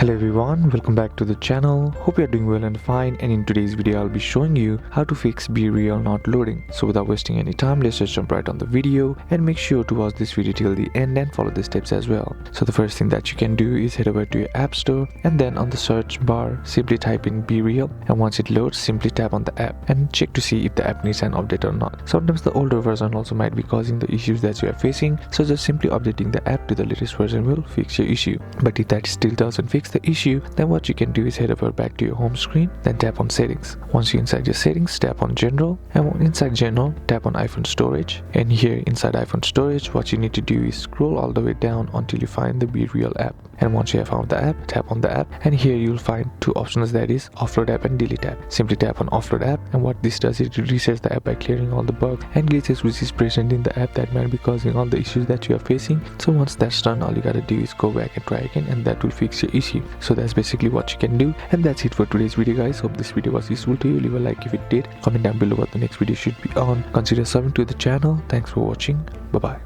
Hello everyone, welcome back to the channel. Hope you are doing well and fine, and in today's video I'll be showing you how to fix BeReal Not Loading. So without wasting any time, let's just jump right on the video and make sure to watch this video till the end and follow the steps as well. So the first thing that you can do is head over to your app store, and then on the search bar simply type in BeReal, and once it loads simply tap on the app and check to see if the app needs an update or not. Sometimes the older version also might be causing the issues that you are facing, so just simply updating the app to the latest version will fix your issue. But if that still doesn't fix the issue, then what you can do is head over back to your home screen, then tap on settings. Once you're inside your settings, tap on general, and inside general tap on iPhone storage, and here inside iPhone storage what you need to do is scroll all the way down until you find the BeReal app. And once you have found the app, tap on the app, and here you'll find two options, that is offload app and delete app. Simply tap on offload app, and what this does is it resets the app by clearing all the bugs and glitches which is present in the app that might be causing all the issues that you are facing. So once that's done, all you gotta do is go back and try again, and that will fix your issue. So that's basically what you can do, and that's it for today's video guys. Hope this video was useful to you. Leave a like if it did, comment down below what the next video should be on, consider subbing to the channel. Thanks for watching. Bye bye.